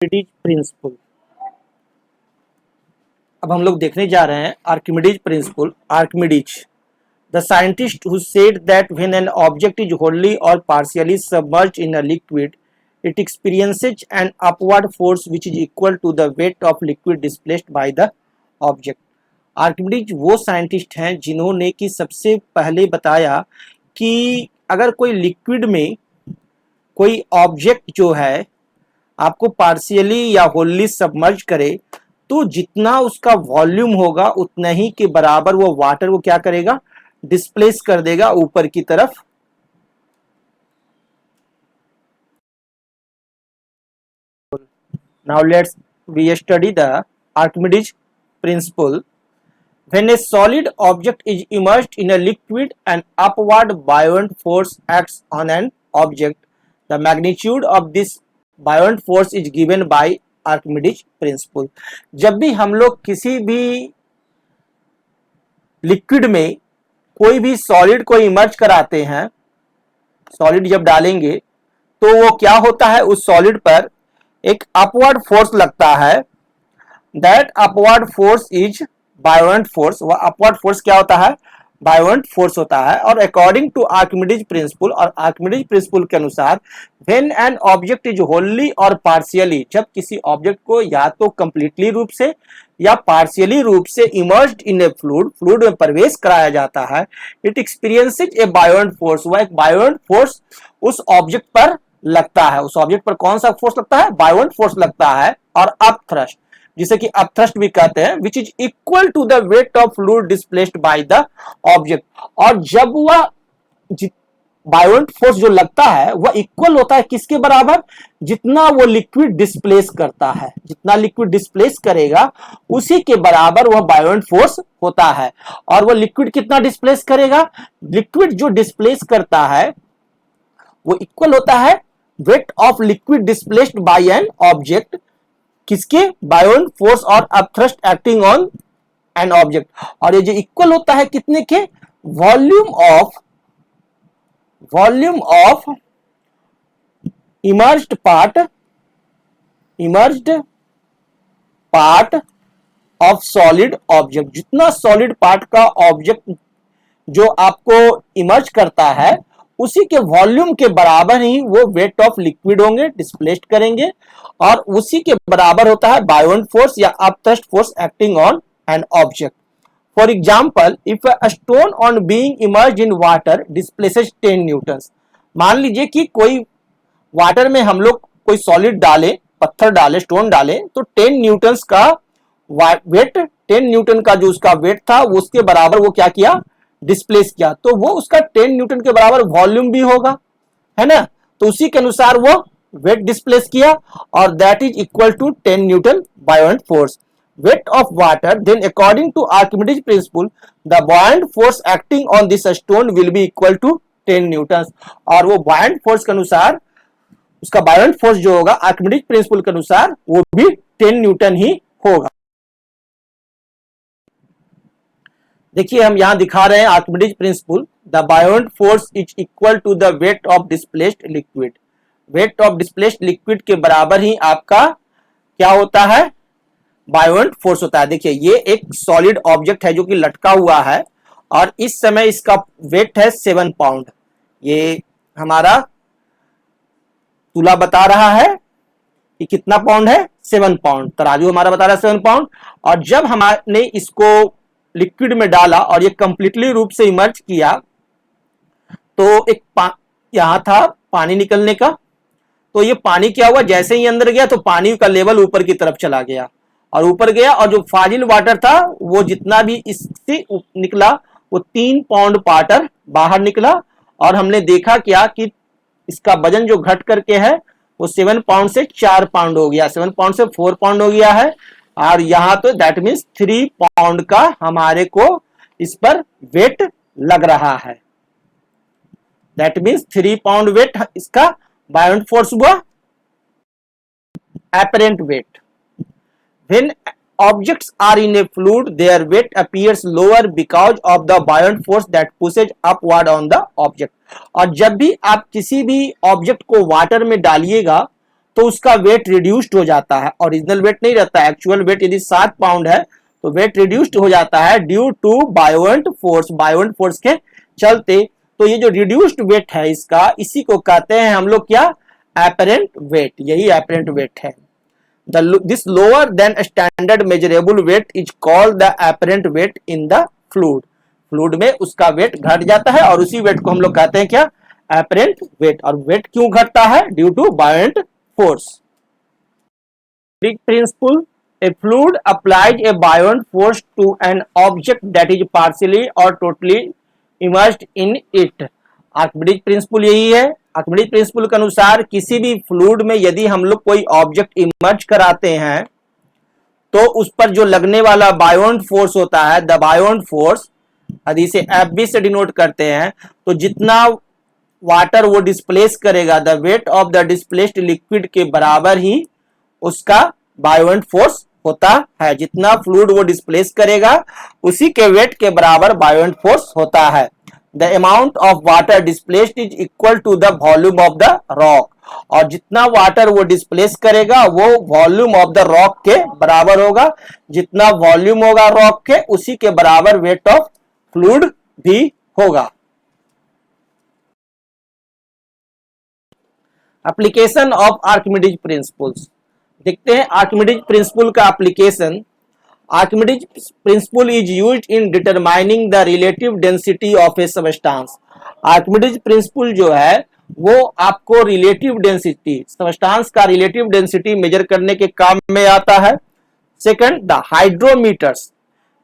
Archimedes principal. अब हम लोग देखने जा रहे हैं Archimedes principal. Archimedes, the scientist who said that when an object is wholly or partially submerged in a liquid, it experiences an upward force which is equal to the weight of liquid displaced by the object। Archimedes वो scientist हैं जिन्होंने कि सबसे पहले बताया कि अगर कोई लिक्विड में कोई ऑब्जेक्ट जो है आपको पार्शियली या होली सबमर्ज करे तो जितना उसका वॉल्यूम होगा उतना ही के बराबर वो वाटर वो क्या करेगा, डिस्प्लेस कर देगा ऊपर की तरफ। Now let's we study the Archimedes principle. When a solid object is immersed in a liquid, an upward buoyant force acts on an object. The magnitude of this buoyant force is given by Archimedes principle। जब भी हम लोग किसी भी liquid में कोई भी solid को इमर्ज कराते हैं, सॉलिड जब डालेंगे तो वो क्या होता है, उस सॉलिड पर एक अपवर्ड फोर्स लगता है। That upward force is buoyant force. वह अपवर्ड फोर्स क्या होता है, बायोएंट फोर्स होता है। और अकॉर्डिंग टू आर्किमिडीज प्रिंसिपल, और आर्किमिडीज प्रिंसिपल के अनुसार when an object is wholly और पार्शियली, जब किसी ऑब्जेक्ट को या तो कंप्लीटली रूप से या पार्शियली रूप से इमर्ज्ड इन ए फ्लूइड में प्रवेश कराया जाता है, इट एक्सपीरियंसेस ए बायोएंट फोर्स। वह एक बायोएंट फोर्स उस ऑब्जेक्ट पर लगता है। उस ऑब्जेक्ट पर कौन सा फोर्स लगता है, बायोएंट फोर्स लगता है। और अप थ्रस्ट, जिसे कि अपथ्रस्ट भी कहते हैं, which is equal to the weight of fluid displaced by the object. और जब वह बायोएंट फोर्स जो लगता है वह इक्वल होता है किसके बराबर, जितना वो लिक्विड डिस्प्लेस करता है। जितना लिक्विड डिस्प्लेस करेगा उसी के बराबर वह बायोएंट फोर्स होता है। और वह लिक्विड कितना डिस्प्लेस करेगा, लिक्विड जो डिस्प्लेस करता है वो इक्वल होता है wait of liquid displaced bye an object, किसके, बायोएंट फोर्स और upthrust acting on an object. और ये जो इक्वल होता है कितने के, volume of emerged part of solid object. जितना सॉलिड पार्ट का ऑब्जेक्ट जो आपको इमर्ज करता है उसी के वॉल्यूम के बराबर ही वो वेट ऑफ लिक्विड होंगे, डिस्प्लेस्ड करेंगे। और उसी के बराबर होता है बायोएंट फोर्स या upthrust force acting on an object. For example, if a stone on being emerged in water displaces 10 Newton's. मान लीजिए कि कोई वाटर में हम लोग कोई सॉलिड डाले, पत्थर डाले, स्टोन डाले, तो 10 न्यूटन्स का वेट, 10 न्यूटन का जो उसका वेट था वो उसके बराबर वो क्या किया, डिस्प्लेस किया। तो वो उसका 10 न्यूटन के बराबर वॉल्यूम भी होगा, है ना। तो उसी के अनुसार वो वेट डिस्प्लेस किया और that is equal to 10 newton buoyant force. Weight of water, then according to Archimedes principle the buoyant force acting on this stone will be equal to 10 newton. और वो बायोएंट फोर्स के अनुसार उसका बायोएंट फोर्स जो होगा Archimedes principle के अनुसार वो भी 10 न्यूटन ही होगा। देखिए हम यहां दिखा रहे हैं Archimedes principle, the buoyant force is equal to the weight of displaced liquid. Weight of displaced liquid के बराबर ही आपका क्या होता है, बायोएंट फोर्स होता है। देखिए ये एक सॉलिड ऑब्जेक्ट है जो कि लटका हुआ है और इस समय इसका वेट है 7 पाउंड। ये हमारा तुला बता रहा है कि कितना पाउंड है, 7 पाउंड। तराजू हमारा बता रहा है 7 पाउंड। और जब हमने इसको लिक्विड में डाला और ये कंप्लीटली रूप से इमर्ज किया तो एक यहां था पानी निकलने का, तो ये पानी क्या हुआ, जैसे ही अंदर गया तो पानी का लेवल ऊपर की तरफ चला गया और ऊपर गया। और जो फाजिल वाटर था वो जितना भी इससे निकला वो 3 पाउंड वाटर बाहर निकला। और हमने देखा क्या कि इसका वजन जो घट करके है वो 7 पाउंड से 4 पाउंड हो गया, 7 पाउंड से 4 पाउंड हो गया है। और यहां तो दैट मीन्स 3 पाउंड का हमारे को इस पर वेट लग रहा है। दैट मीन्स 3 पाउंड वेट इसका बायोएंट फोर्स हुआ। apparent weight, when objects are in a fluid their weight appears lower because of the buoyant force that pushes upward on the object। और जब भी आप किसी भी ऑब्जेक्ट को वाटर में डालिएगा तो उसका वेट रिड्यूस्ड हो जाता है, ओरिजिनल वेट नहीं रहता है। एक्चुअल वेट यदि 7 पाउंड है तो वेट रिड्यूस्ड हो जाता है due to buoyant force, बायोवेंट force के चलते। तो ये जो रिड्यूस्ड वेट है इसका, इसी को कहते हैं हम लोग क्या, एपरेंट वेट, यही एपरेंट वेट है। This lower than standard measurable weight is called the apparent weight in the fluid. Fluid में उसका वेट घट जाता है और उसी वेट को हम लोग कहते हैं क्या, एपरेंट वेट। और वेट क्यों घटता है, due to buoyant force. Principle, a fluid applies a buoyant force to an object that is partially or totally immersed in it. Archimedes principal यही है। आर्किमिडीज प्रिंसिपल के अनुसार किसी भी फ्लूइड में यदि हम लोग कोई ऑब्जेक्ट इमर्ज कराते हैं तो उस पर जो लगने वाला बायोवेंट फोर्स होता है, द बायोवेंट फोर्स, यदि इसे एफ से डिनोट करते हैं, तो जितना वाटर वो डिस्प्लेस करेगा, the weight of the displaced liquid के बराबर ही उसका बायोवेंट फोर्स होता है। जितना फ्लूइड वो डिस्प्लेस करेगा उसी के वेट के बराबर बायोवेंट फोर्स होता है। The amount of water displaced is equal to the volume of the rock. और जितना वाटर वो डिस्प्लेस करेगा वो वॉल्यूम ऑफ द रॉक के बराबर होगा। जितना वॉल्यूम होगा रॉक के उसी के बराबर वेट ऑफ फ्लूइड भी होगा। एप्लीकेशन ऑफ आर्किमिडीज प्रिंसिपल्स, देखते हैं आर्किमिडीज प्रिंसिपल का application. Archimedes principle is used in determining the relative density of a substance. Archimedes principle जो है वो आपको रिलेटिव डेंसिटी, सबस्टांस का रिलेटिव डेंसिटी मेजर करने के काम में आता है। Second, the hydrometers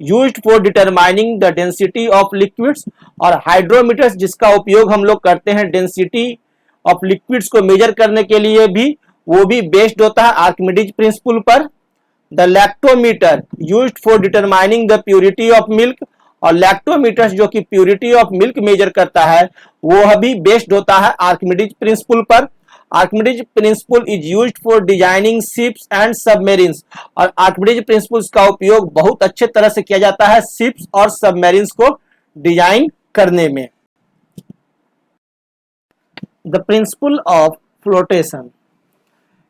used for determining the density of liquids, और हाइड्रोमीटर्स जिसका उपयोग हम लोग करते हैं डेंसिटी ऑफ लिक्विड्स को मेजर करने के लिए भी, वो भी बेस्ड होता है आर्किमिडीज प्रिंसिपल पर। The lactometer used for determining the purity of milk, और लैक्टोमीटर जो कि प्योरिटी ऑफ मिल्क मेजर करता है वो भी बेस्ड होता है आर्किमिडीज प्रिंसिपल पर। Archimedes principal is used for designing ships and submarines, और आर्किमिडीज प्रिंसिपल्स का उपयोग बहुत अच्छे तरह से किया जाता है शिप्स और सबमरीन्स को डिजाइन करने में। The principle of flotation,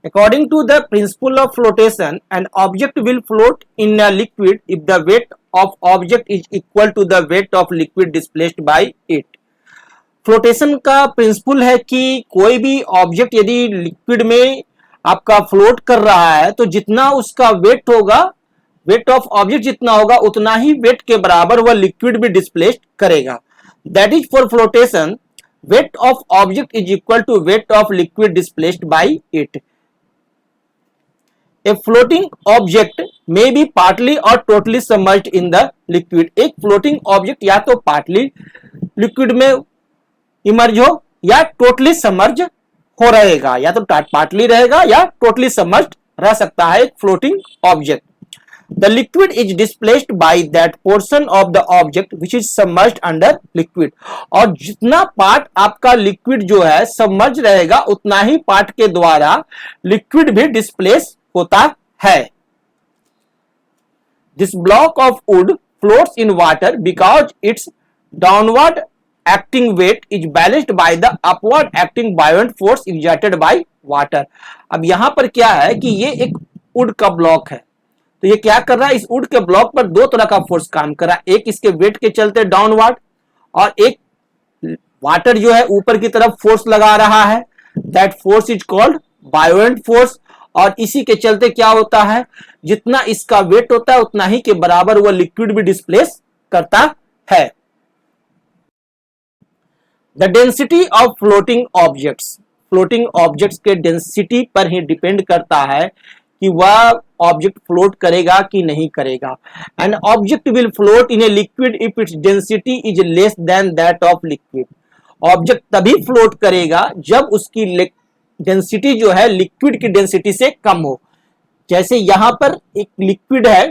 according to the principle of flotation, an object will float in a liquid if the weight of object is equal to the weight of liquid displaced by it. Flotation का principal है कि कोई भी object यदि liquid में आपका float कर रहा है तो जितना उसका वेट होगा, वेट ऑफ ऑब्जेक्ट जितना होगा उतना ही वेट के बराबर वह लिक्विड भी डिस्प्लेस्ड करेगा। That is for flotation, weight of object is equal to weight of liquid displaced by it. A floating object may be partly or totally submerged in the liquid. एक floating object या तो partly liquid में emerge हो या totally submerged हो रहेगा, या तो partly रहेगा या totally submerged रह सकता है एक floating object. The liquid is displaced by that portion of the object which is submerged under liquid. और जितना पार्ट आपका लिक्विड जो है सबमर्ज रहेगा उतना ही पार्ट के द्वारा लिक्विड भी डिस्प्लेस होता है। This block of wood floats in water because its downward acting weight is balanced by the upward acting buoyant force exerted by water. अब यहां पर क्या है कि ये एक वुड का ब्लॉक है, तो ये क्या कर रहा है, इस वुड के ब्लॉक पर दो तरह का फोर्स काम कर रहा है। एक इसके वेट के चलते डाउनवर्ड, और एक वाटर जो है ऊपर की तरफ फोर्स लगा रहा है। That force is called buoyant force, और इसी के चलते क्या होता है, जितना इसका वेट होता है उतना ही के बराबर वह लिक्विड भी डिस्प्लेस करता है। The density of floating objects, floating objects के डेंसिटी पर ही डिपेंड करता है कि वह ऑब्जेक्ट फ्लोट करेगा कि नहीं करेगा। N object will float in a liquid if its density is less than that of liquid. Object तभी फ्लोट करेगा जब उसकी डेंसिटी जो है लिक्विड की डेंसिटी से कम हो। जैसे यहां पर एक लिक्विड है,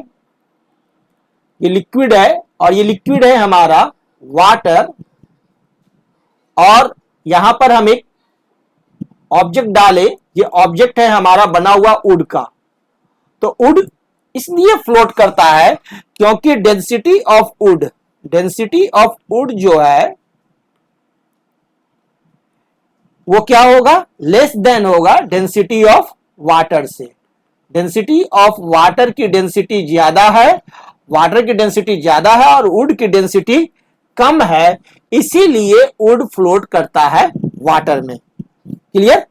ये लिक्विड है और ये लिक्विड है हमारा वाटर, और यहां पर हम एक ऑब्जेक्ट डाले, ये ऑब्जेक्ट है हमारा बना हुआ वुड का। तो वुड इसलिए फ्लोट करता है क्योंकि डेंसिटी ऑफ वुड जो है वो क्या होगा, लेस देन होगा डेंसिटी ऑफ वाटर से। डेंसिटी ऑफ वाटर की डेंसिटी ज्यादा है, वाटर की डेंसिटी ज्यादा है और वुड की डेंसिटी कम है, इसीलिए वुड फ्लोट करता है वाटर में। Clear?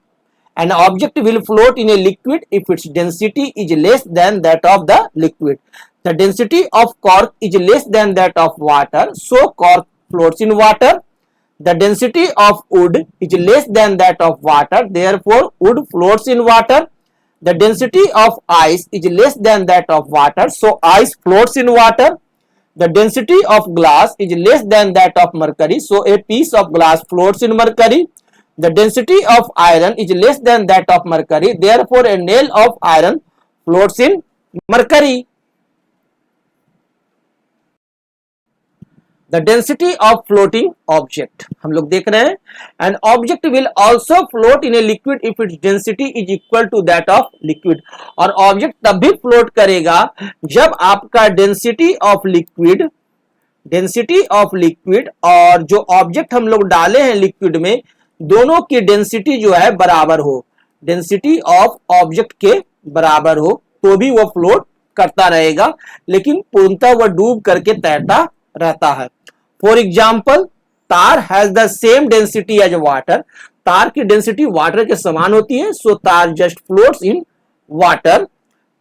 An object will float in a liquid if its density is less than that of the liquid. The density of cork is less than that of water, so cork floats in water. The density of wood is less than that of water, therefore wood floats in water. The density of ice is less than that of water, so ice floats in water. The density of glass is less than that of mercury, so a piece of glass floats in mercury. The density of iron is less than that of mercury, therefore a nail of iron floats in mercury. The density of floating object, हम लोग देख रहे हैं, an object will also float in a liquid if its density is equal to that of liquid. और object तब भी float करेगा जब आपका डेंसिटी ऑफ लिक्विड और जो ऑब्जेक्ट हम लोग डाले हैं लिक्विड में, दोनों की डेंसिटी जो है बराबर हो, डेंसिटी ऑफ ऑब्जेक्ट के बराबर हो, तो भी वो फ्लोट करता रहेगा, लेकिन पूर्णतः वह डूब करके तैरता रहता है। For example, tar has the same density as water, tar की डेंसिटी वाटर के समान होती है, सो तार just floats in water.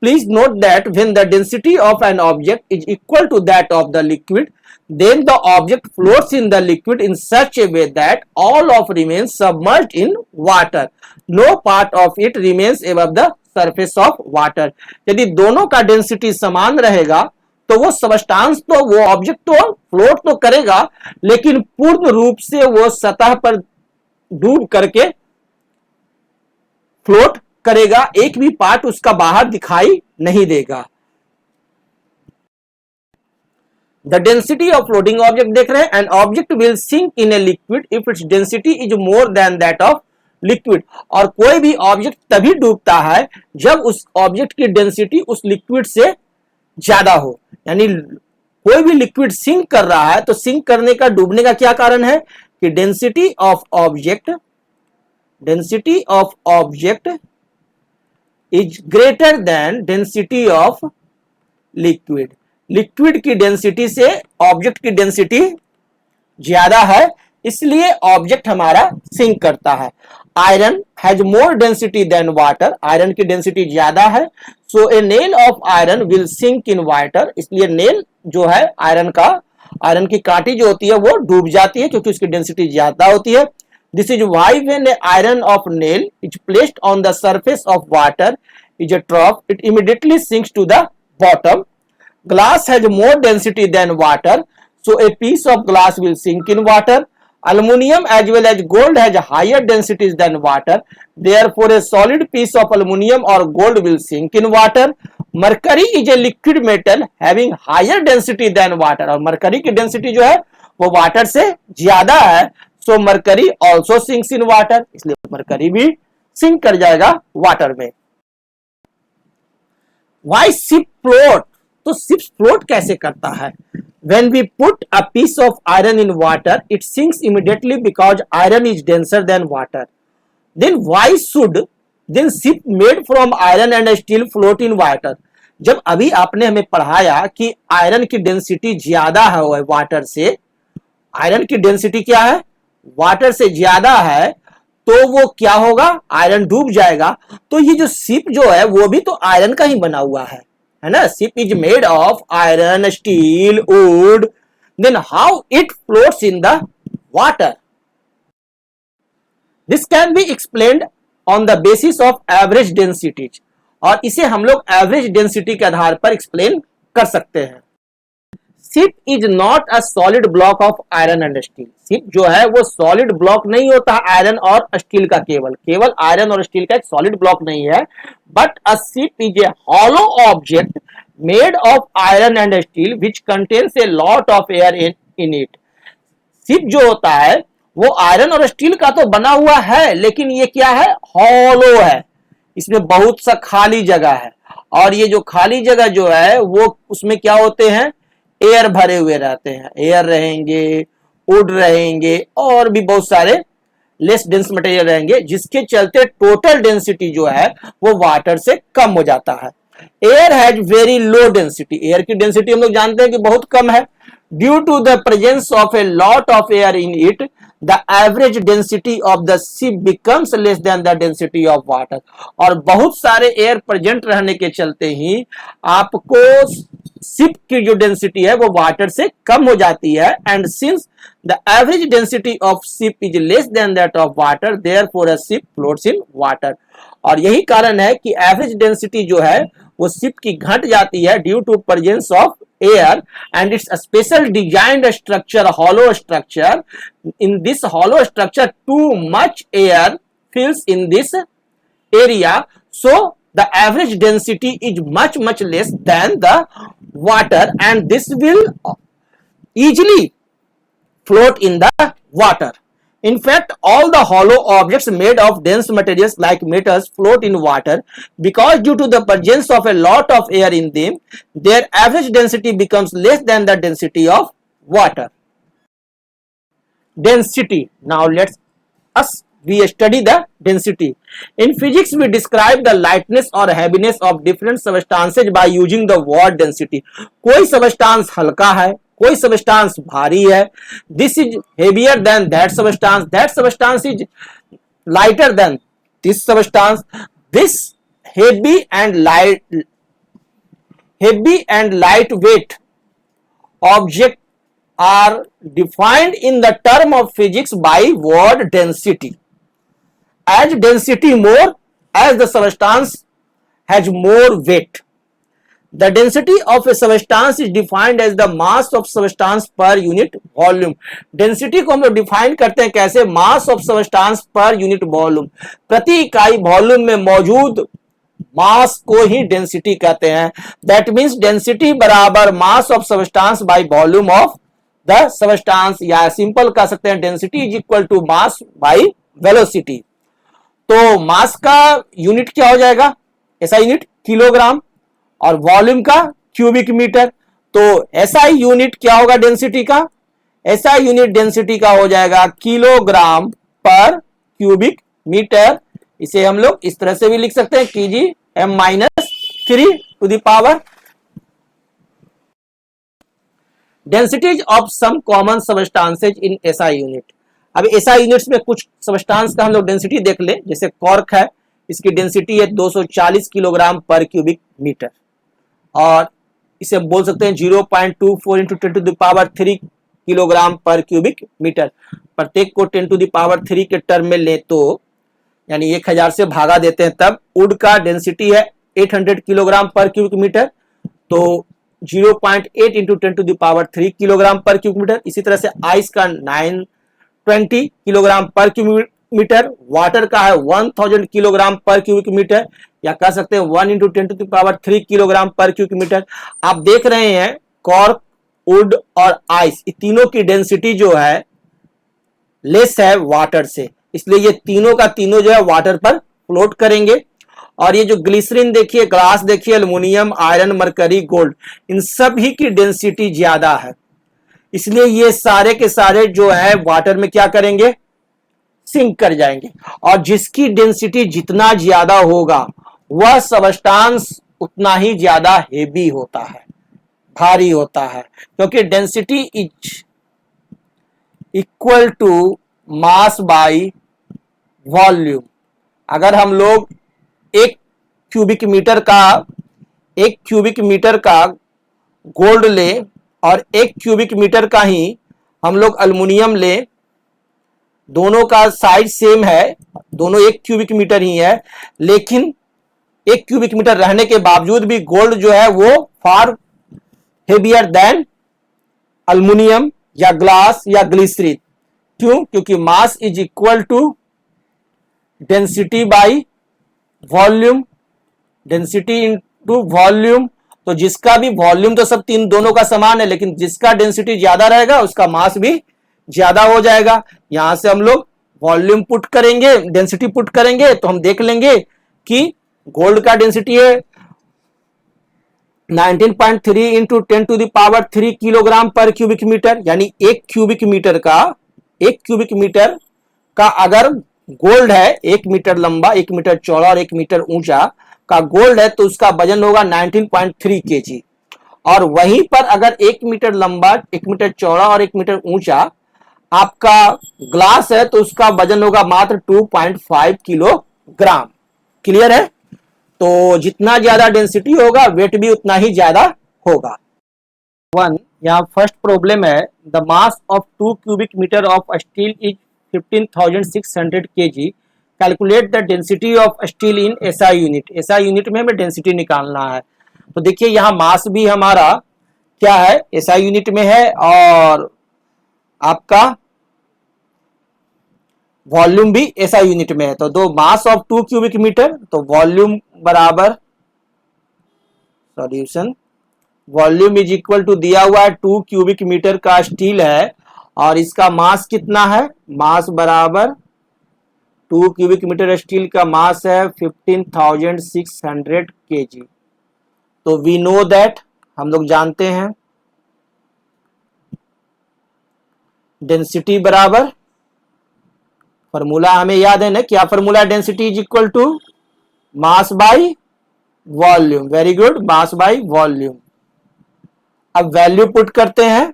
Please note that when the density of an object is equal to that of the liquid, then the object floats in the liquid in such a way that all of remains submerged in water. No part of it remains above the surface of water. यदि दोनों का density समान रहेगा तो वो substance तो वो object तो फ्लोट तो करेगा, लेकिन पूर्ण रूप से वो सतह पर डूब करके फ्लोट करेगा, एक भी पार्ट उसका बाहर दिखाई नहीं देगा। The density of floating object देख रहे हैं, an object will sink in a liquid if its density is more than that of liquid. और कोई भी ऑब्जेक्ट तभी डूबता है जब उस ऑब्जेक्ट की डेंसिटी उस लिक्विड से ज्यादा हो। यानी कोई भी लिक्विड सिंक कर रहा है तो सिंक करने का, डूबने का क्या कारण है कि density of object is greater than density of liquid. Liquid की डेंसिटी से ऑब्जेक्ट की डेंसिटी ज्यादा है, इसलिए ऑब्जेक्ट हमारा सिंक करता है। Iron has more density than water, iron की डेंसिटी ज्यादा है, so a nail of iron will sink in water, इसलिए नेल जो है आयरन की कांटी जो होती है वो डूब जाती है क्योंकि उसकी डेंसिटी ज्यादा होती है। This is why when an iron of nail is placed on the surface of water is a trough, it immediately sinks to the bottom. Glass has more density than water, so a piece of glass will sink in water. Aluminium as well as gold has higher densities than water, therefore a solid piece of aluminium or gold will sink in water. Mercury is a liquid metal having higher density than water, और mercury की density जो है वो water से ज्यादा है, so mercury also sinks in water, इसलिए mercury भी सिंक कर जाएगा वाटर में। वाई शिप फ्लोट, तो शिप फ्लोट कैसे करता है? When we put a piece of iron in water, it sinks immediately because iron is denser than water. Then why should then ship made from iron and steel float in water? जब अभी आपने हमें पढ़ाया कि iron की density ज्यादा है water से, आयरन की डेंसिटी क्या है? वाटर से ज्यादा है, तो वो क्या होगा? आयरन डूब जाएगा। तो ये जो शिप जो है वो भी तो आयरन का ही बना हुआ है ना? Ship is made of iron, steel, wood, then how it floats in the water? This can be explained on the basis of average densities, और इसे हम लोग एवरेज डेंसिटी के आधार पर एक्सप्लेन कर सकते हैं। Ship is not a solid block of iron and steel, ship जो है वो सॉलिड ब्लॉक नहीं होता आयरन और स्टील का, केवल आयरन और स्टील का एक सॉलिड ब्लॉक नहीं है, but a ship is a hollow object made of iron and steel which contains A lot of air in it. Ship जो होता है वो आयरन और स्टील का तो बना हुआ है, लेकिन ये क्या है? हॉलो है, इसमें बहुत सा खाली जगह है, और ये जो खाली जगह जो है वो उसमें क्या होते हैं? एयर भरे हुए रहते हैं, एयर रहेंगे, वुड रहेंगे और भी बहुत सारे लेस डेंस मटेरियल रहेंगे, जिसके चलते टोटल डेंसिटी जो है वो वाटर से कम हो जाता है। Air has very low density, air की डेंसिटी हम लोग जानते हैं कि बहुत कम है। Due to the presence of a lot of air in it, the average density of the ship becomes less than the density of water. और बहुत सारे एयर प्रेजेंट रहने के चलते ही आपको शिप की जो डेंसिटी है वो वाटर से कम हो जाती है। And since the average density of ship is less than that of water, therefore a ship floats in water. और यही कारण है कि एवरेज डेंसिटी जो है वो शिप की घट जाती है due to presence of air and its a special designed structure, hollow structure. In this hollow structure too much air fills in this area, so the average density is much less than the water, and this will easily float in the water. In fact, all the hollow objects made of dense materials like metals float in water because due to the presence of a lot of air in them, their average density becomes less than the density of water. Density. Now we study the density. In physics, we describe the lightness or heaviness of different substances by using the word density. कोई substance हल्का है, कोई substance भारी है। This is heavier than that substance is lighter than this substance. This heavy and light weight object are defined in the term of physics by word density. As density more, as the substance has more weight. The density of a substance is defined as the mass of substance per unit volume. Density को हम लोग define करते हैं कैसे? mass of substance per unit volume. प्रति इकाई volume में मौजूद मास को ही डेंसिटी कहते हैं। That means density बराबर mass of substance by volume of the substance, या सिंपल कह सकते हैं density is equal to mass by velocity. तो मास का यूनिट क्या हो जाएगा? ऐसा यूनिट किलोग्राम, और वॉल्यूम का क्यूबिक मीटर। तो ऐसा यूनिट क्या होगा डेंसिटी का? ऐसा यूनिट डेंसिटी का हो जाएगा किलोग्राम पर क्यूबिक मीटर। इसे हम लोग इस तरह से भी लिख सकते हैं Kg m-3 to the power. Densities of some common substances in SI unit. अब एसआई यूनिट्स में कुछ सबस्टांस का हम लोग डेंसिटी देख ले। जैसे कॉर्क है, इसकी डेंसिटी है 240 किलोग्राम पर क्यूबिक मीटर, और इसे बोल सकते हैं 0.24 into 10 to the power 3 kilogram पर क्यूबिक मीटर। प्रत्येक को 10 टू द पावर 3 के टर्म में ले तो यानी 1000 से भागा देते हैं, तब वुड का डेंसिटी है 800 किलोग्राम पर क्यूबिक मीटर। तो 0.8 into 10 to the power 3 kilogram पर क्यूबिक मीटर। इसी तरह से आइस का 920 किलोग्राम पर क्यूबिक मीटर। वाटर का है 1000 किलोग्राम पर क्यूबिक मीटर, या कह सकते हैं 1 into 10 to the power 3 kilogram पर क्यूबिक मीटर। आप देख रहे हैं कॉर्क, वुड और आइस, ये तीनों की डेंसिटी जो है लेस है वाटर से, इसलिए ये तीनों का तीनों जो है वाटर पर फ्लोट करेंगे। और ये जो ग्लिसरीन देखिए, ग्लास देखिए, एल्युमिनियम, आयरन, मरकरी, गोल्ड, इन सभी की डेंसिटी ज्यादा है, इसलिए ये सारे के सारे जो है वाटर में क्या करेंगे? सिंक कर जाएंगे। और जिसकी डेंसिटी जितना ज्यादा होगा वह सबस्टांस उतना ही ज्यादा हेवी होता है, भारी होता है, क्योंकि density is equal to mass by volume. अगर हम लोग एक क्यूबिक मीटर का गोल्ड ले और 1 क्यूबिक मीटर का ही हम लोग एल्युमिनियम ले, दोनों का साइज सेम है, दोनों 1 क्यूबिक मीटर ही है, लेकिन 1 क्यूबिक मीटर रहने के बावजूद भी गोल्ड जो है वो फार हेवियर देन एल्युमिनियम या ग्लास या ग्लिसरीन। क्यों? क्योंकि mass is equal to density by volume, density into volume. तो जिसका भी वॉल्यूम तो सब दोनों का समान है, लेकिन जिसका डेंसिटी ज्यादा रहेगा उसका मास भी ज्यादा हो जाएगा। यहां से हम लोग वॉल्यूम पुट करेंगे, डेंसिटी पुट करेंगे, तो हम देख लेंगे कि गोल्ड का डेंसिटी है 19.3 into 10 to the power 3 kilogram पर क्यूबिक मीटर, यानी 1 क्यूबिक मीटर का अगर गोल्ड है 1 मीटर लंबा, 1 मीटर चौड़ा और 1 मीटर ऊंचा का गोल्ड है तो उसका वजन होगा 19.3 केजी। और वहीं पर अगर 1 मीटर लंबा, 1 मीटर चौड़ा और 1 मीटर ऊंचा आपका ग्लास है तो उसका वजन होगा मात्र 2.5 किलोग्राम। क्लियर है? तो जितना ज्यादा डेंसिटी होगा वेट भी उतना ही ज्यादा होगा। वन, यहाँ फर्स्ट प्रॉब्लम है, the mass of 2 cubic metre of steel is 15,600 kg। Calculate the density of steel in SI unit. SI unit में हमें डेंसिटी निकालना है। तो देखिए यहाँ मास भी हमारा क्या है, एसआई यूनिट में है, और आपका वॉल्यूम भी एसआई यूनिट में है। तो दो मास ऑफ 2 क्यूबिक मीटर, तो वॉल्यूम बराबर solution, volume is equal to दिया हुआ है 2 क्यूबिक मीटर का स्टील है और इसका मास कितना है, मास बराबर 2 क्यूबिक मीटर स्टील का मास है 15,600 kg। तो वी नो दैट, हम लोग जानते हैं डेंसिटी बराबर, फॉर्मूला हमें याद है ना, क्या formula, density is equal to mass by volume. Very good, mass by volume. अब वैल्यू पुट करते हैं,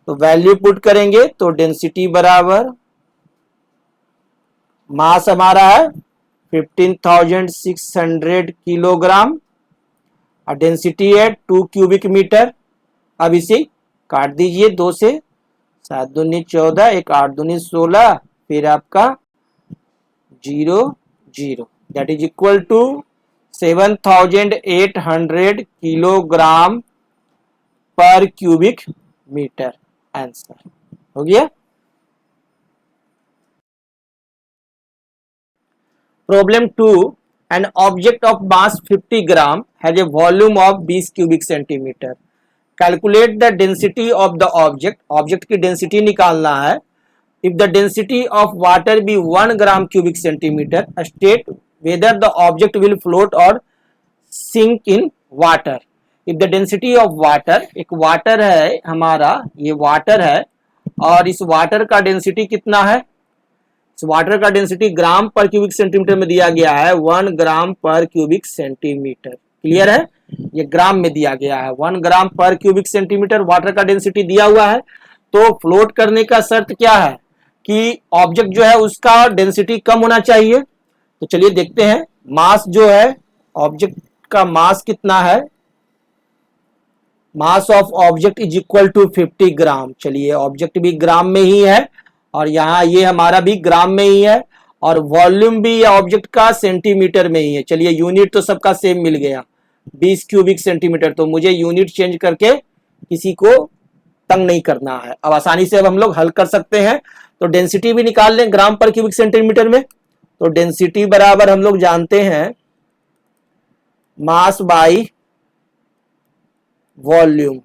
तो वैल्यू पुट करेंगे तो डेंसिटी बराबर मास हमारा है 15,600 किलोग्राम और डेंसिटी है 2 क्यूबिक मीटर। अब इसे काट दीजिए, 2 से, 7 दूनी 14, 1 8 दूनी 16, फिर आपका 0 0, that is equal to 7,800 kilogram पर क्यूबिक मीटर। आंसर हो गया। Problem 2, an object of mass 50 gram has a volume of 20 cubic centimetre. Calculate the density of the object. Object की डेंसिटी निकालना है। If the density of water be 1 gram cubic centimetre, state whether the object will float और sink in water. If the density of water, एक water है हमारा, ये water है और इस वाटर का डेंसिटी कितना है, इस वाटर का डेंसिटी ग्राम पर क्यूबिक सेंटीमीटर में दिया गया है 1 ग्राम पर क्यूबिक सेंटीमीटर। क्लियर है? ये ग्राम में दिया गया है, 1 ग्राम पर क्यूबिक सेंटीमीटर वाटर का डेंसिटी दिया हुआ है। तो फ्लोट करने का शर्त क्या है कि ऑब्जेक्ट जो है उसका डेंसिटी कम होना चाहिए। तो चलिए देखते हैं, मास जो है ऑब्जेक्ट का मास कितना है, mass of object is equal to 50 gram. चलिए ऑब्जेक्ट भी ग्राम में ही है और यहाँ ये हमारा भी ग्राम में ही है और वॉल्यूम भी ऑब्जेक्ट का सेंटीमीटर में ही है। चलिए यूनिट तो सबका सेम मिल गया, 20 क्यूबिक सेंटीमीटर। तो मुझे यूनिट चेंज करके किसी को तंग नहीं करना है। अब आसानी से अब हम लोग हल कर सकते हैं। तो डेंसिटी भी निकाल लें ग्राम पर क्यूबिक सेंटीमीटर में। तो डेंसिटी बराबर हम लोग जानते हैं mass by volume,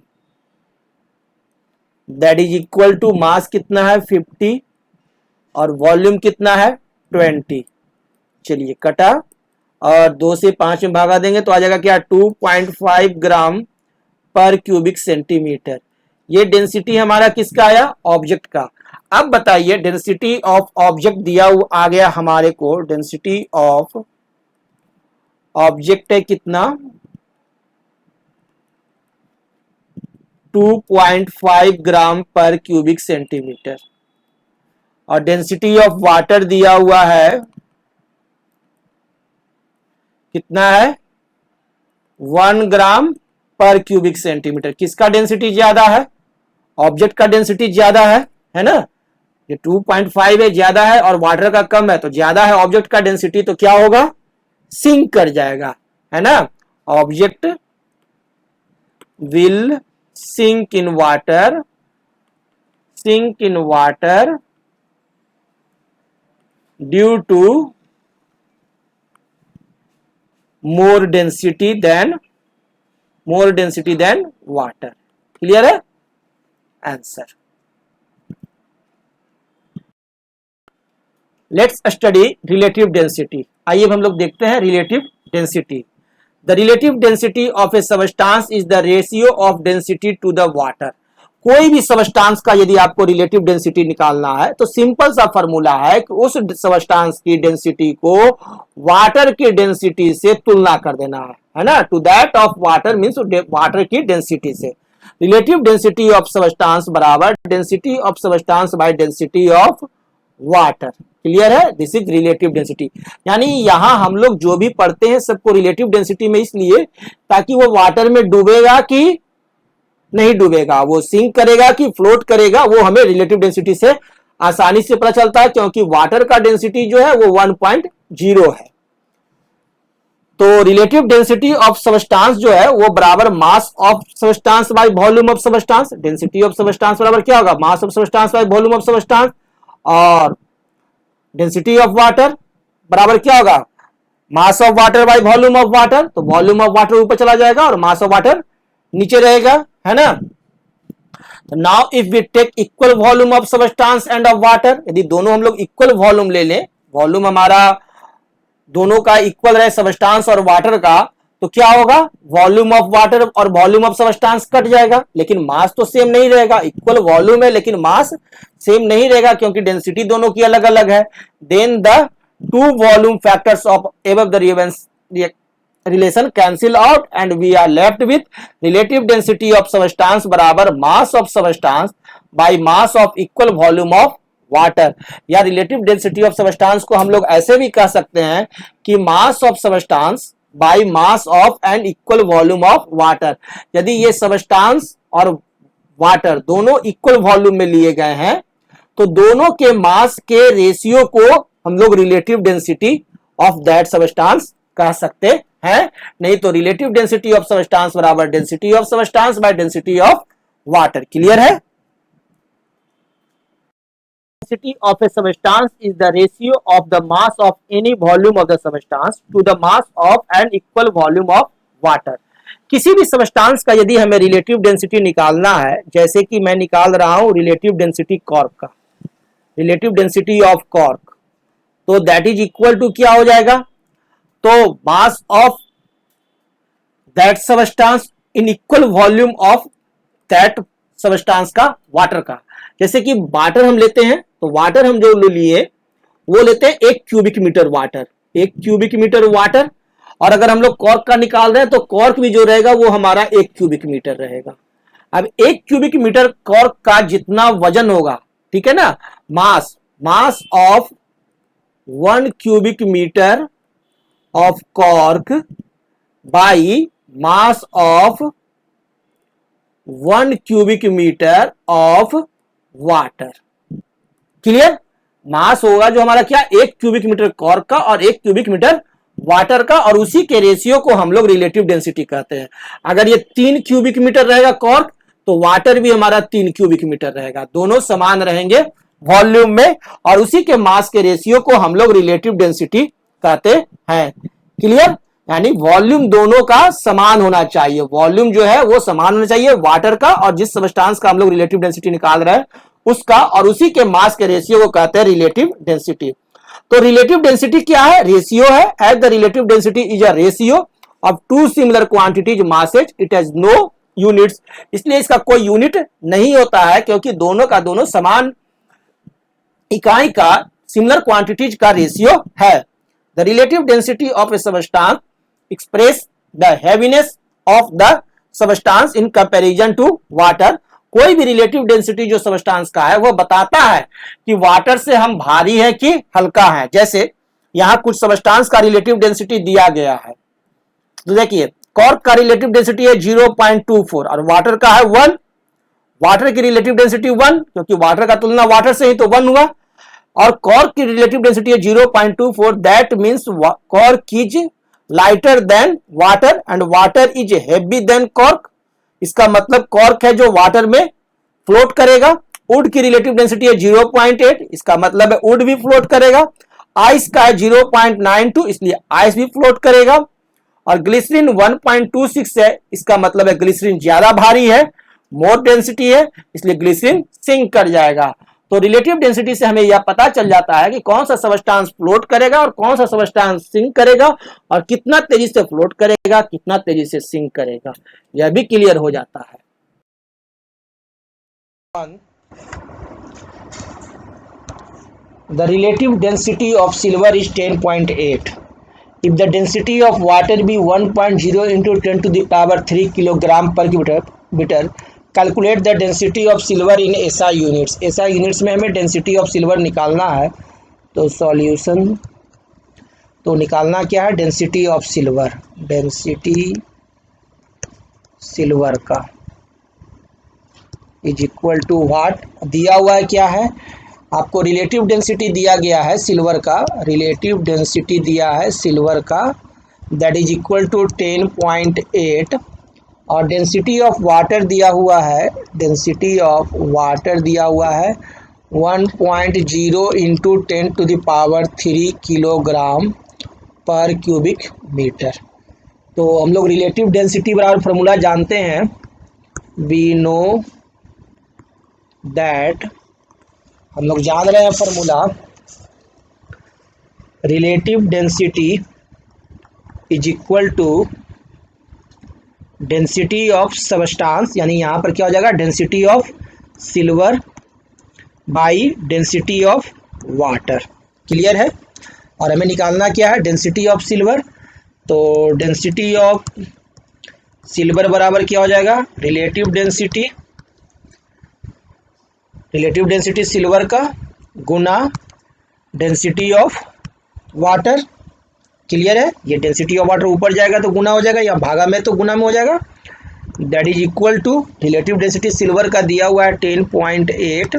that is equal to mass कितना है 50 और वॉल्यूम कितना है 20। चलिए कटा और 2 से 5 में भागा देंगे तो आ जाएगा क्या, 2.5 ग्राम पर क्यूबिक सेंटीमीटर। ये डेंसिटी हमारा किसका आया, ऑब्जेक्ट का। अब बताइए डेंसिटी ऑफ ऑब्जेक्ट दिया आ गया हमारे को, डेंसिटी ऑफ ऑब्जेक्ट है कितना, 2.5 ग्राम पर क्यूबिक सेंटीमीटर और डेंसिटी ऑफ वाटर दिया हुआ है कितना है, 1 ग्राम पर क्यूबिक सेंटीमीटर। किसका डेंसिटी ज्यादा है, ऑब्जेक्ट का डेंसिटी ज्यादा है ना, ये 2.5 है ज्यादा है और वाटर का कम है, तो ज्यादा है ऑब्जेक्ट का डेंसिटी, तो क्या होगा, सिंक कर जाएगा, है ना। Object will sink in water due to more density than water। Clear है? Answer. Let's study relative density. आइए हम लोग देखते हैं relative density. The relative density of a substance is the ratio of density to the water। कोई भी substance का यदि आपको रिलेटिव डेंसिटी निकालना है तो सिंपल सा फॉर्मूला है कि उस सबस्टांस की डेंसिटी को वाटर की डेंसिटी से तुलना कर देना है ना, to that of water means water की डेंसिटी से। रिलेटिव डेंसिटी ऑफ सबस्टांस बराबर density of substance by density of water. Clear है? This is relative density. यानी यहां हम लोग जो भी पढ़ते हैं सबको रिलेटिव डेंसिटी में इसलिए ताकि वो वाटर में डूबेगा कि नहीं डूबेगा, वो सिंक करेगा कि फ्लोट करेगा, वो हमें रिलेटिव डेंसिटी से आसानी से पता चलता है, क्योंकि वाटर का डेंसिटी जो है वो 1.0 है। तो रिलेटिव डेंसिटी ऑफ सबस्टांस जो है वो बराबर mass of substance by volume of substance. Density of substance बराबर क्या होगा? Mass of substance by volume of substance. और डेंसिटी ऑफ वाटर बराबर क्या होगा? मास of water bye volume of water. तो वॉल्यूम ऑफ वाटर ऊपर चला जाएगा और मास ऑफ वाटर नीचे रहेगा, है ना। Now if we take equal volume of substance and of water, यदि दोनों हम लोग इक्वल वॉल्यूम ले लें, वॉल्यूम हमारा दोनों का इक्वल रहे सबस्टांस और वाटर का, तो क्या होगा? वॉल्यूम ऑफ वाटर और वॉल्यूम ऑफ सबस्टांस कट जाएगा, लेकिन मास तो सेम नहीं रहेगा। इक्वल वॉल्यूम है लेकिन मास सेम नहीं रहेगा क्योंकि डेंसिटी दोनों की अलग अलग है। Then the two volume factors of above the relation cancel out and we are left with relative density of substance बराबर mass of substance by mass of equal volume of water। या relative density of substance को हम लोग ऐसे भी कह सकते हैं कि mass of substance by mass of an equal volume of water। यदि ये substance और water दोनों equal volume में लिए गए हैं तो दोनों के mass के रेशियो को हम लोग relative density of that substance कह सकते है। नहीं तो रिलेटिव डेंसिटी ऑफ सबस्टांस बराबर density of substance by density of water. Clear है? Density of a substance is the ratio of the mass of any volume of the substance to the mass of an equal volume of water. किसी भी substance का यदि हमें relative density निकालना है, जैसे कि मैं निकाल रहा हूं रिलेटिव डेंसिटी कॉर्क का, रिलेटिव डेंसिटी ऑफ कॉर्क, तो दैट इज इक्वल टू क्या हो जाएगा? तो मास of that substance in equal volume of that substance का वाटर का। जैसे कि वाटर हम लेते हैं तो वाटर हम जो लिए वो लेते हैं 1 cubic metre water, 1 cubic metre water. और अगर हम लोग कॉर्क का निकाल रहे हैं तो कॉर्क भी जो रहेगा वो हमारा 1 क्यूबिक मीटर रहेगा। अब 1 क्यूबिक मीटर कॉर्क का जितना वजन होगा, ठीक है ना, mass of 1 cubic metre of cork by mass of 1 cubic meter of water। Clear? Mass होगा जो हमारा क्या? 1 क्यूबिक मीटर कॉर्क का और 1 क्यूबिक मीटर वाटर का, और उसी के रेशियो को हम लोग रिलेटिव डेंसिटी कहते हैं। अगर ये 3 क्यूबिक मीटर रहेगा कॉर्क तो वाटर भी हमारा 3 क्यूबिक मीटर रहेगा, दोनों समान रहेंगे वॉल्यूम में, और उसी के मास के रेशियो को हम लोग रिलेटिव डेंसिटी कहते हैं। क्लियर? यानी वॉल्यूम दोनों का समान होना चाहिए, वॉल्यूम जो है वो समान होना चाहिए वाटर का और जिस सबस्टांस का हम लोग रिलेटिव डेंसिटी निकाल रहे हैं उसका, और उसी के मास के रेशियो को कहते हैं रिलेटिव डेंसिटी। तो रिलेटिव डेंसिटी क्या है? रेशियो है। As the relative density is a ratio of two similar quantities masses, it has no units. इसलिए इसका कोई यूनिट नहीं होता है क्योंकि दोनों का दोनों समान इकाई का, सिमिलर क्वांटिटीज का रेशियो है। The relative density of a substance express the heaviness of the substance in comparison to water। कोई भी रिलेटिव डेंसिटी जो सबस्टांस का है वो बताता है कि वाटर से हम भारी है कि हल्का है। जैसे यहां कुछ सबस्टांस का रिलेटिव डेंसिटी दिया गया है, तो देखिए कॉर्क का रिलेटिव डेंसिटी है 0.24 और वाटर का है 1। वाटर की रिलेटिव डेंसिटी 1 क्योंकि वाटर का तुलना वाटर से ही तो 1 हुआ, और कॉर्क की रिलेटिव डेंसिटी है 0.24। That means cork is lighter than water and water is heavy than cork. इसका मतलब कॉर्क है जो वाटर में फ्लोट करेगा। वुड की रिलेटिव डेंसिटी है 0.8, इसका मतलब है वुड भी फ्लोट करेगा। आइस का है 0.92, इसलिए आइस भी फ्लोट करेगा। और ग्लिसरीन 1.26 है, इसका मतलब है ग्लिसरीन ज्यादा भारी है, मोर डेंसिटी है, इसलिए ग्लिसरीन सिंक कर जाएगा। तो रिलेटिव डेंसिटी से हमें यह पता चल जाता है कि कौन सा सबस्टांस फ्लोट करेगा और कौन सा सबस्टांस सिंक करेगा, और कितना तेजी से फ्लोट करेगा, कितना तेजी से सिंक करेगा, यह भी क्लियर हो जाता है। 1. The relative density of silver is 10.8. If the density of water be 1.0 into 10 to the power 3 kilogram per meter, calculate the density of silver in SI units. SI units में हमें density of silver निकालना है, तो solution तो निकालना क्या है, density of silver, density silver का इज इक्वल टू व्हाट दिया हुआ है, क्या है आपको, रिलेटिव डेंसिटी दिया गया है सिल्वर का, रिलेटिव डेंसिटी दिया है सिल्वर का, दैट इज इक्वल टू 10.8, और डेंसिटी ऑफ वाटर दिया हुआ है, डेंसिटी ऑफ वाटर दिया हुआ है 1.0 into 10 to the power 3 kilogram पर क्यूबिक मीटर। तो हम लोग रिलेटिव डेंसिटी बराबर फार्मूला जानते हैं, वी नो दैट, हम लोग जान रहे हैं formula, relative density is equal to density of substance, यानी यहाँ पर क्या हो जाएगा, density of silver by density of water. Clear है। और हमें निकालना क्या है, डेंसिटी ऑफ सिल्वर, तो डेंसिटी ऑफ सिल्वर बराबर क्या हो जाएगा, रिलेटिव डेंसिटी सिल्वर का गुना डेंसिटी ऑफ वाटर। क्लियर है। ये डेंसिटी ऑफ वाटर ऊपर जाएगा तो गुना हो जाएगा, या भागा में तो गुना में हो जाएगा, that is equal to relative density silver का दिया हुआ है 10.8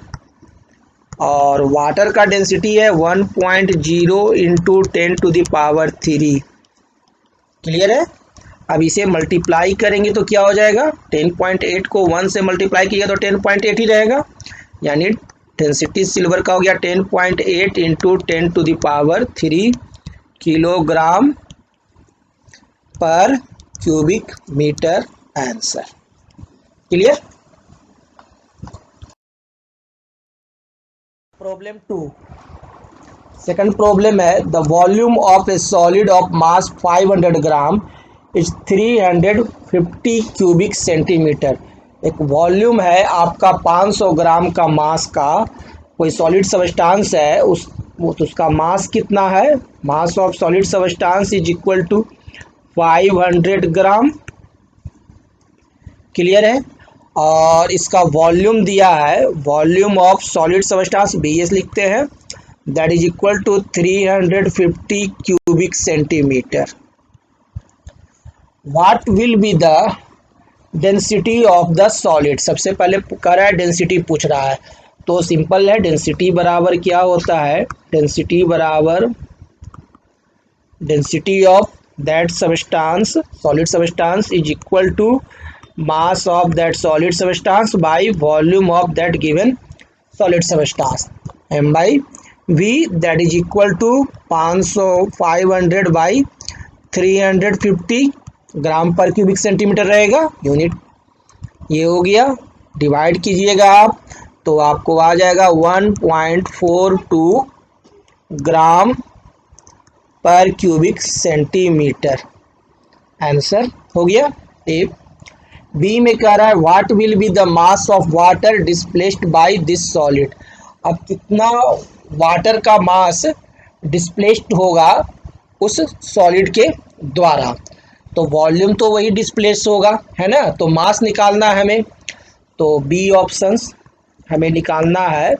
और वाटर का डेंसिटी है 1.0 into 10 to the power 3। Clear है। अब इसे मल्टीप्लाई करेंगे तो क्या हो जाएगा, 10.8 को 1 से मल्टीप्लाई किया तो 10.8 ही रहेगा, यानी डेंसिटी सिल्वर का हो गया 10.8 into 10 to the power 3 kilogram पर cubic metre answer. Clear. Problem 2, second problem है, the volume of a solid of mass 500 gram is 350 cubic centimetre. एक वॉल्यूम है आपका 500 ग्राम का मास का, कोई सॉलिड सबस्टांस है, उसका मास कितना है, mass of solid substance is equal to 500 gram. Clear है। और इसका वॉल्यूम दिया है, volume of solid substance BS लिखते हैं, that is equal to 350 cubic centimetre. What will be the density of the solid. सबसे पहले कह रहा है डेंसिटी पूछ रहा है, तो सिंपल है, डेंसिटी बराबर क्या होता है, डेंसिटी बराबर density of that substance, solid substance is equal to mass of that solid substance by volume of that given solid substance, m by v, that is equal to 500 by 350 gram per cubic centimetre रहेगा, unit ये हो गया, divide कीजिएगा आप तो आपको आ जाएगा 1.42 ग्राम per cubic centimetre, answer हो गया। ए बी में कह रहा है what will be the mass of water displaced by this solid. अब कितना वाटर का मास डिस्प्लेस्ड होगा उस सॉलिड के द्वारा, तो वॉल्यूम तो वही डिस्प्लेस होगा, है ना, तो मास निकालना है हमें, तो बी ऑप्शंस हमें निकालना है,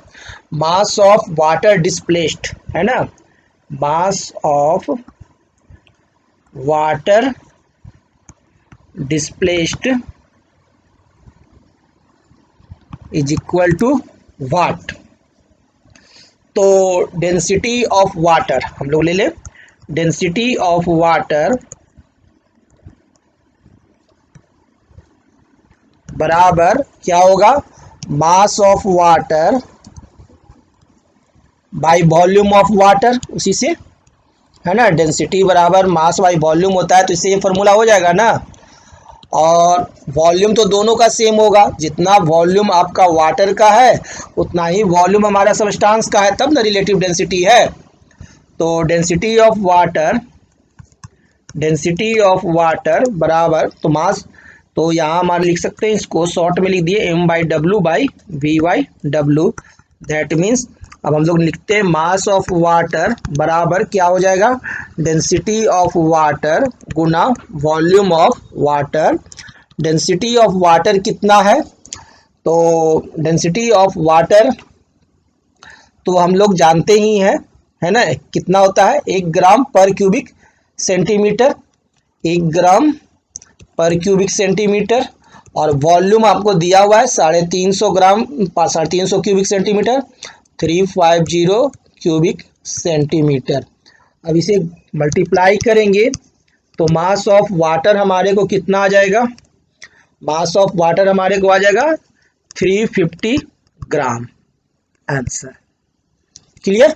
मास ऑफ वाटर डिस्प्लेस्ड, है ना, mass of water displaced is equal to what, तो डेंसिटी ऑफ वाटर हम लोग ले लें, डेंसिटी ऑफ वाटर बराबर क्या होगा, मास of water bye volume of water, उसी से, है ना, डेंसिटी बराबर मास बाय वॉल्यूम होता है, तो इससे ये फॉर्मूला हो जाएगा ना, और वॉल्यूम तो दोनों का सेम होगा, जितना वॉल्यूम आपका वाटर का है उतना ही वॉल्यूम हमारा सबस्टांस का है, तब ना रिलेटिव डेंसिटी है, तो डेंसिटी ऑफ वाटर बराबर, तो मास तो यहाँ हमारे लिख सकते हैं, इसको शॉर्ट में लिख दिए m/w/v/w। दैट मीन्स अब हम लोग लिखते हैं मास ऑफ वाटर बराबर क्या हो जाएगा, density of water Guna volume of water. Density of water कितना है, तो डेंसिटी ऑफ वाटर तो हम लोग जानते ही हैं, है ना, कितना होता है 1 ग्राम पर क्यूबिक सेंटीमीटर, 1 ग्राम पर क्यूबिक सेंटीमीटर। और वॉल्यूम आपको दिया हुआ है 350 ग्राम 350 क्यूबिक सेंटीमीटर, 350 क्यूबिक सेंटीमीटर। अब इसे मल्टीप्लाई करेंगे तो मास ऑफ वाटर हमारे को कितना आ जाएगा, मास ऑफ वाटर हमारे को आ जाएगा 350 gram. Answer clear.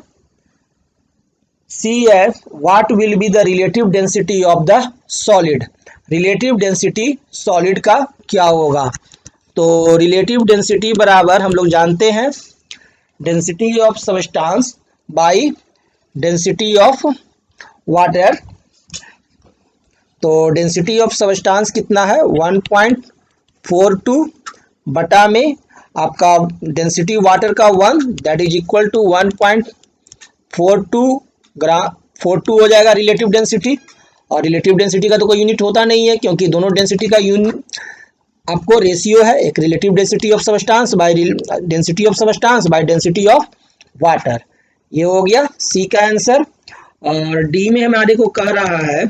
CF what will be the relative density of the solid. Relative density solid का क्या होगा, तो रिलेटिव डेंसिटी बराबर हम लोग जानते हैं density of substance by density of water. तो डेंसिटी ऑफ सबस्टांस कितना है 1.42 बटा में आपका डेंसिटी वाटर का 1, दैट इज इक्वल टू 1.42 ग्राम 42 हो जाएगा रिलेटिव डेंसिटी। और रिलेटिव डेंसिटी का तो कोई यूनिट होता नहीं है, क्योंकि दोनों डेंसिटी का यूनिट आपको रेशियो है, एक relative density of substance by density of substance by density of water. ये हो गया सी का आंसर। और डी में हमारे को कह रहा है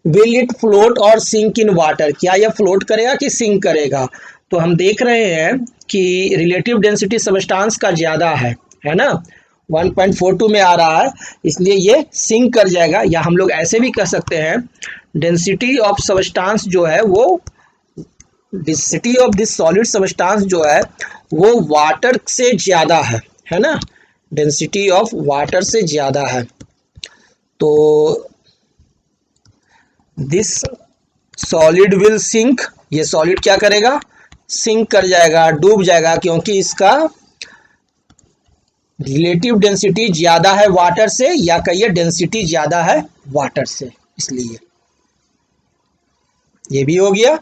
विल इट फ्लोट और सिंक इन वाटर, क्या यह फ्लोट करेगा कि सिंक करेगा। तो हम देख रहे हैं कि रिलेटिव डेंसिटी सबस्टांस का ज़्यादा है ना, 1.42 में आ रहा है, इसलिए ये सिंक कर जाएगा। या हम लोग ऐसे भी कह सकते हैं डेंसिटी ऑफ सबस्टांस जो है वो density of this solid substance जो है वो वाटर से ज़्यादा है ना, डेंसिटी ऑफ वाटर से ज़्यादा है। तो दिस सॉलिड विल सिंक, ये सॉलिड क्या करेगा, सिंक कर जाएगा, डूब जाएगा, क्योंकि इसका रिलेटिव डेंसिटी ज़्यादा है वाटर से, या कहिए डेंसिटी ज़्यादा है वाटर से, इसलिए ये भी हो गया।